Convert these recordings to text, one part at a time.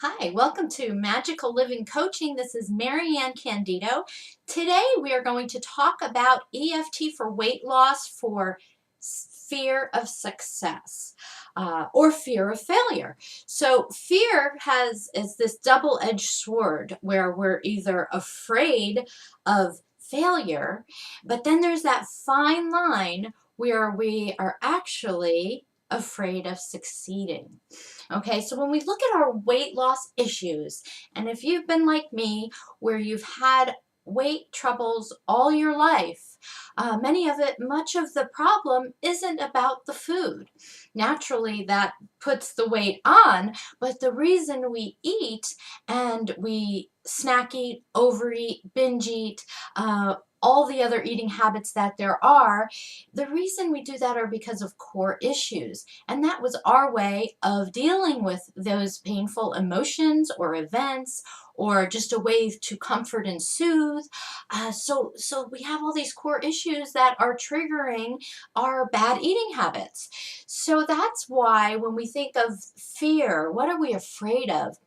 Hi, welcome to Magical Living Coaching. This is Marianne Candido. Today we are going to talk about EFT for weight loss for fear of success or fear of failure. So fear is this double-edged sword where we're either afraid of failure, but then there's that fine line where we are actually afraid of succeeding. Okay, so when we look at our weight loss issues, and if you've been like me, where you've had weight troubles all your life, much of the problem isn't about the food. Naturally, that puts the weight on, but the reason we eat and we snack eat, overeat, binge eat, all the other eating habits that there are, the reason we do that are because of core issues. And that was our way of dealing with those painful emotions or events, or just a way to comfort and soothe. So we have all these core issues that are triggering our bad eating habits. So that's why when we think of fear, what are we afraid of?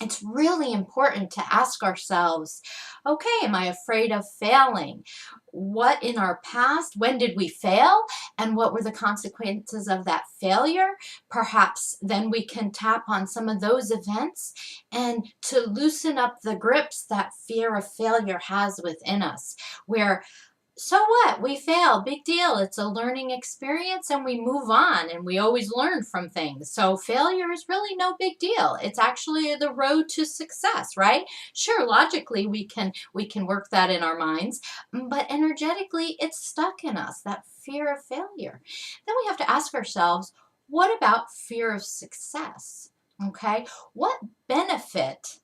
It's really important to ask ourselves, okay, am I afraid of failing? What in our past, when did we fail? And what were the consequences of that failure? Perhaps then we can tap on some of those events and to loosen up the grips that fear of failure has within us, where so what? We fail. Big deal. It's a learning experience and we move on and we always learn from things. So failure is really no big deal. It's actually the road to success, right? Sure, logically we can work that in our minds, but energetically it's stuck in us, that fear of failure. Then we have to ask ourselves, what about fear of success? Okay? What benefit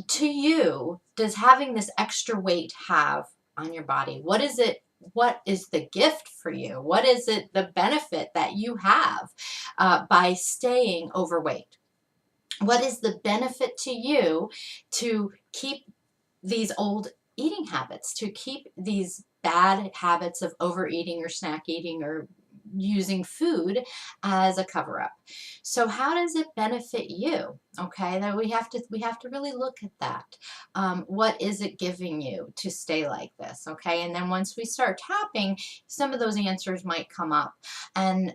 to you does having this extra weight have on your body? What is it? What is the gift for you? What is it, the benefit that you have by staying overweight? What is the benefit to you to keep these old eating habits, to keep these bad habits of overeating or snack eating or using food as a cover-up? So how does it benefit you? Okay, that we have to really look at that. What is it giving you to stay like this? Okay, and then once we start tapping, some of those answers might come up, and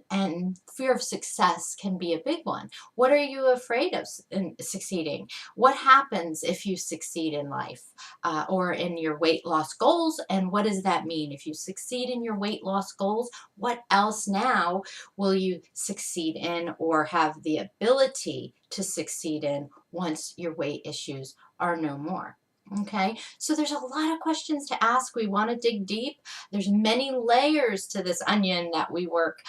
fear of success can be a big one. What are you afraid of in succeeding? What happens if you succeed in life or in your weight loss goals? And what does that mean? If you succeed in your weight loss goals, what else now will you succeed in or have the ability to succeed in once your weight issues are no more? Okay, so there's a lot of questions to ask. We want to dig deep. There's many layers to this onion that we work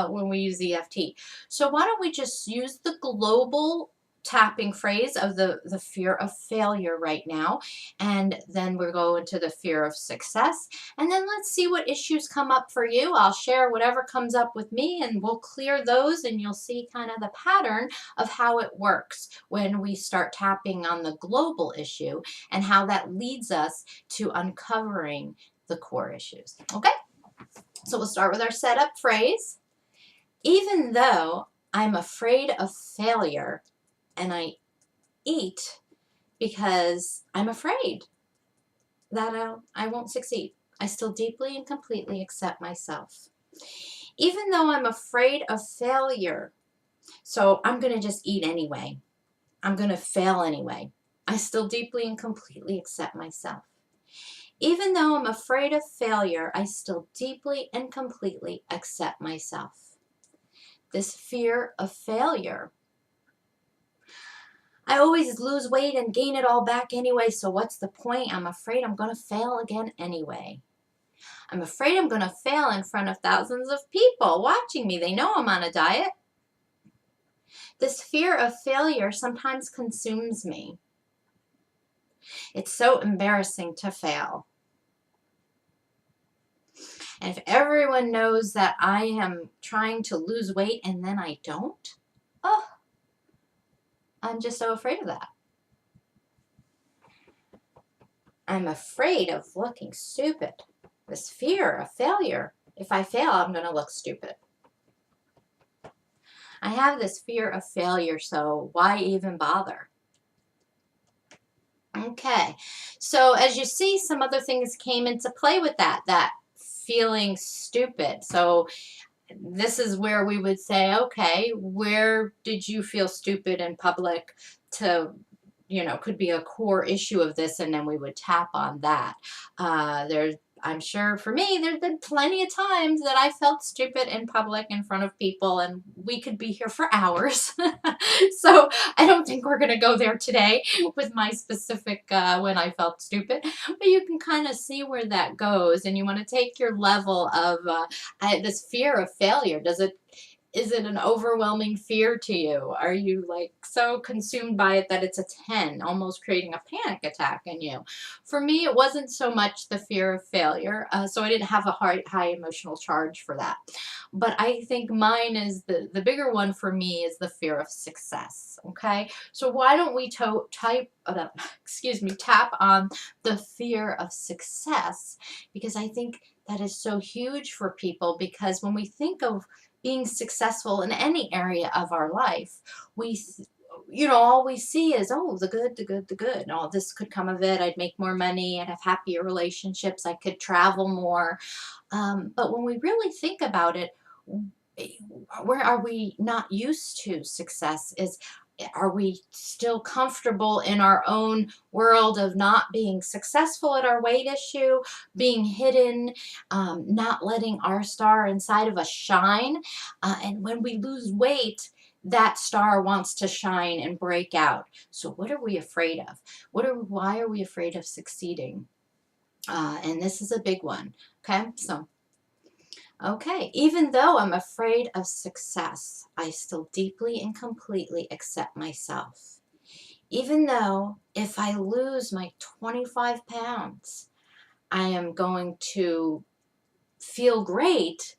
when we use EFT. So why don't we just use the global tapping phrase of the fear of failure right now, and then we'll go into the fear of success, and then let's see what issues come up for you. I'll share whatever comes up with me and we'll clear those, and you'll see kind of the pattern of how it works when we start tapping on the global issue and how that leads us to uncovering the core issues. Okay, so we'll start with our setup phrase. Even though I'm afraid of failure and I eat because I'm afraid that I won't succeed, I still deeply and completely accept myself. Even though I'm afraid of failure, so I'm going to just eat anyway, I'm going to fail anyway, I still deeply and completely accept myself. Even though I'm afraid of failure, I still deeply and completely accept myself. This fear of failure, I always lose weight and gain it all back anyway, so what's the point? I'm afraid I'm going to fail again anyway. I'm afraid I'm going to fail in front of thousands of people watching me. They know I'm on a diet. This fear of failure sometimes consumes me. It's so embarrassing to fail. And if everyone knows that I am trying to lose weight and then I don't, oh, I'm just so afraid of that. I'm afraid of looking stupid. This fear of failure. If I fail, I'm going to look stupid. I have this fear of failure, so why even bother? Okay, so as you see, some other things came into play with that feeling stupid. So this is where we would say, okay, where did you feel stupid in public to, could be a core issue of this, and then we would tap on that. I'm sure for me, there's been plenty of times that I felt stupid in public in front of people, and we could be here for hours. So I don't think we're going to go there today with my specific when I felt stupid, but you can kind of see where that goes, and you want to take your level of this fear of failure. Is it an overwhelming fear to you? Are you like so consumed by it that it's a 10, almost creating a panic attack in you? For me, it wasn't so much the fear of failure, so I didn't have a high emotional charge for that. But I think mine is the bigger one for me is the fear of success. Okay, so why don't we tap on the fear of success, because I think that is so huge for people, because when we think of being successful in any area of our life, all we see is, oh, the good, the good, the good. Oh, this could come of it. I'd make more money. I'd have happier relationships. I could travel more. But when we really think about it, where are we not used to success is, are we still comfortable in our own world of not being successful at our weight issue, being hidden, not letting our star inside of us shine? And when we lose weight, that star wants to shine and break out. So what are we afraid of? Why are we afraid of succeeding? And this is a big one. Okay, even though I'm afraid of success, I still deeply and completely accept myself. Even though if I lose my 25 pounds, I am going to feel great,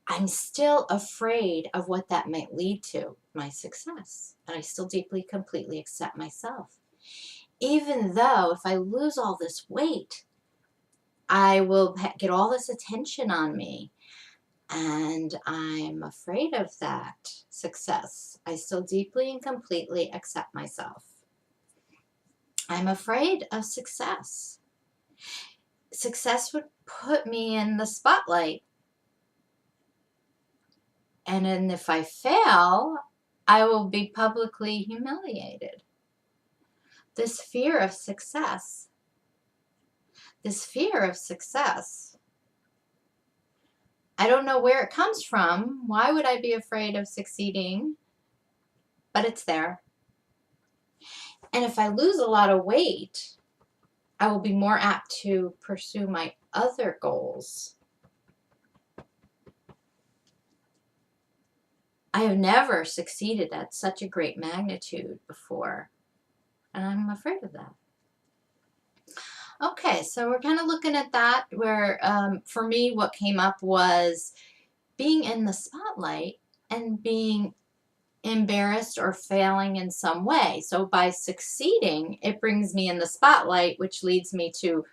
I'm still afraid of what that might lead to, my success. And I still deeply, completely accept myself. Even though if I lose all this weight, I will get all this attention on me, and I'm afraid of that success, I still deeply and completely accept myself. I'm afraid of success. Success would put me in the spotlight. And then if I fail, I will be publicly humiliated. This fear of success, I don't know where it comes from. Why would I be afraid of succeeding? But it's there. And if I lose a lot of weight, I will be more apt to pursue my other goals. I have never succeeded at such a great magnitude before, and I'm afraid of that. Okay, so we're kind of looking at that, where for me what came up was being in the spotlight and being embarrassed or failing in some way. So by succeeding, it brings me in the spotlight, which leads me to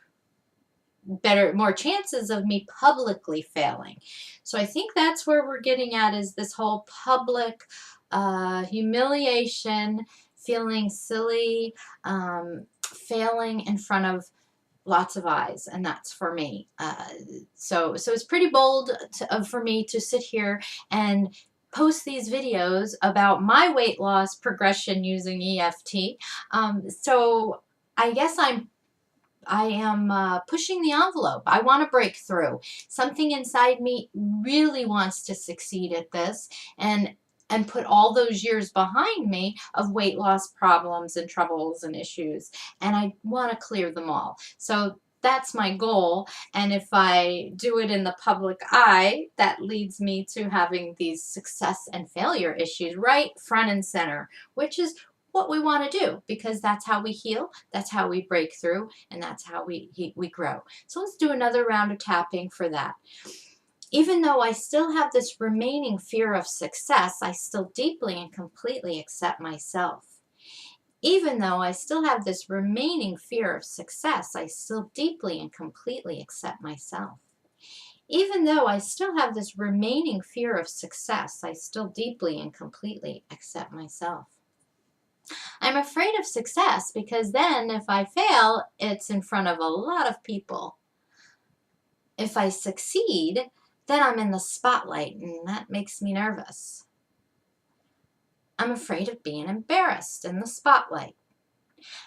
more chances of me publicly failing. So I think that's where we're getting at, is this whole public humiliation, feeling silly, failing in front of lots of eyes, and that's for me. So it's pretty bold for me to sit here and post these videos about my weight loss progression using EFT. So I guess I am pushing the envelope. I want to break through. Something inside me really wants to succeed at this, and put all those years behind me of weight loss problems and troubles and issues, and I want to clear them all. So that's my goal, and if I do it in the public eye, that leads me to having these success and failure issues right front and center, which is what we want to do, because that's how we heal, that's how we break through, and that's how we grow. So let's do another round of tapping for that. Even though I still have this remaining fear of success, I still deeply and completely accept myself. Even though I still have this remaining fear of success, I still deeply and completely accept myself. Even though I still have this remaining fear of success, I still deeply and completely accept myself. I'm I'm afraid of success because then if I fail, it's in front of a lot of people. If I succeed, then I'm in the spotlight, and that makes me nervous. I'm afraid of being embarrassed in the spotlight.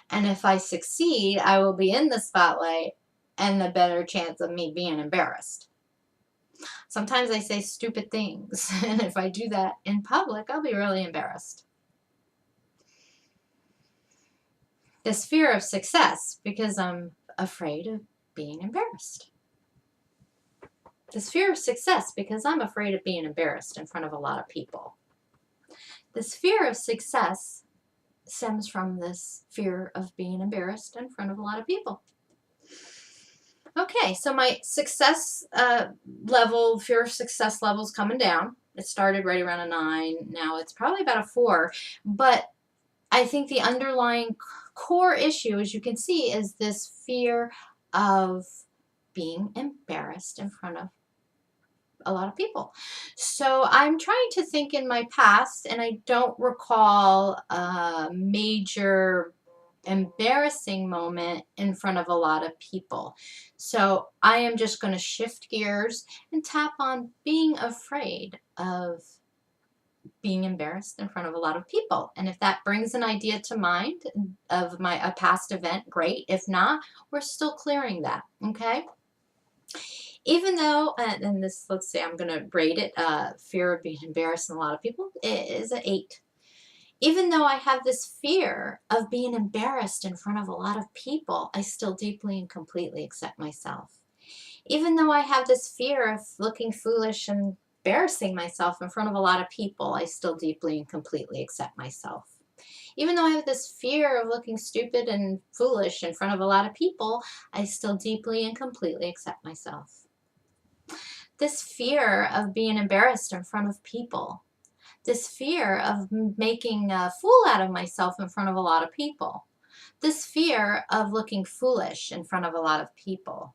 And if I succeed, I will be in the spotlight and the better chance of me being embarrassed. Sometimes I say stupid things, and if I do that in public, I'll be really embarrassed. This fear of success because I'm afraid of being embarrassed. This fear of success because I'm afraid of being embarrassed in front of a lot of people. This fear of success stems from this fear of being embarrassed in front of a lot of people. Okay, so my success level, fear of success level is coming down. It started right around a 9. Now it's probably about a 4. But I think the underlying core issue, as you can see, is this fear of being embarrassed in front of a lot of people. So I'm trying to think in my past, and I don't recall a major embarrassing moment in front of a lot of people. So I am just going to shift gears and tap on being afraid of being embarrassed in front of a lot of people. And if that brings an idea to mind of a past event, great. If not, we're still clearing that, okay? Even though, and this, let's say I'm going to rate it, fear of being embarrassed in a lot of people, it is an 8. Even though I have this fear of being embarrassed in front of a lot of people, I still deeply and completely accept myself. Even though I have this fear of looking foolish and embarrassing myself in front of a lot of people, I still deeply and completely accept myself. Even though I have this fear of looking stupid and foolish in front of a lot of people, I still deeply and completely accept myself. This fear of being embarrassed in front of people, this fear of making a fool out of myself in front of a lot of people, this fear of looking foolish in front of a lot of people,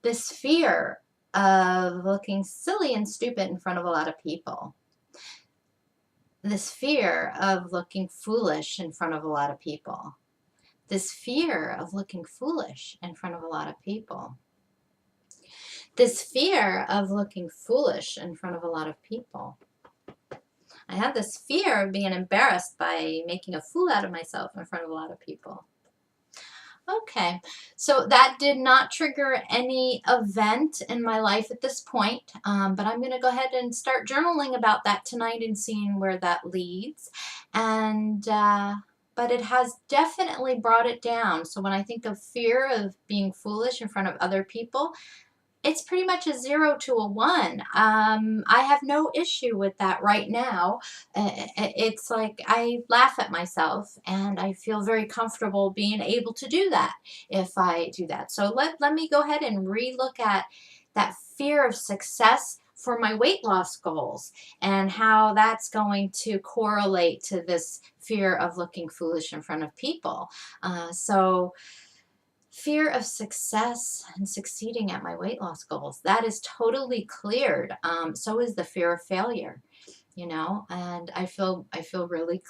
this fear of looking silly and stupid in front of a lot of people, this fear of looking foolish in front of a lot of people, this fear of looking foolish in front of a lot of people, this fear of looking foolish in front of a lot of people. I have this fear of being embarrassed by making a fool out of myself in front of a lot of people. Okay, so that did not trigger any event in my life at this point, but I'm going to go ahead and start journaling about that tonight and seeing where that leads. And but it has definitely brought it down. So when I think of fear of being foolish in front of other people, it's pretty much a 0 to a 1. I have no issue with that right now. It's like I laugh at myself and I feel very comfortable being able to do that if I do that. So let me go ahead and relook at that fear of success for my weight loss goals and how that's going to correlate to this fear of looking foolish in front of people. So fear of success and succeeding at my weight loss goals, that is totally cleared. So is the fear of failure, you know, and I feel really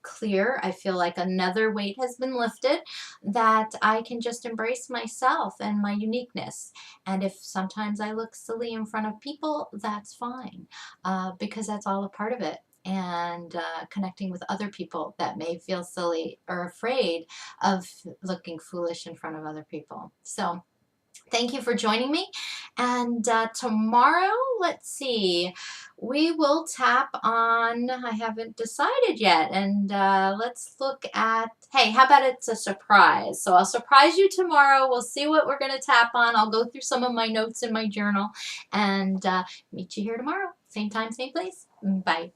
clear. I feel like another weight has been lifted, that I can just embrace myself and my uniqueness. And if sometimes I look silly in front of people, that's fine, because that's all a part of it. And connecting with other people that may feel silly or afraid of looking foolish in front of other people. So thank you for joining me. And tomorrow, let's see, we will tap on, I haven't decided yet, and let's look at, hey, how about it's a surprise? So I'll surprise you tomorrow. We'll see what we're going to tap on. I'll go through some of my notes in my journal and meet you here tomorrow. Same time, same place. Bye.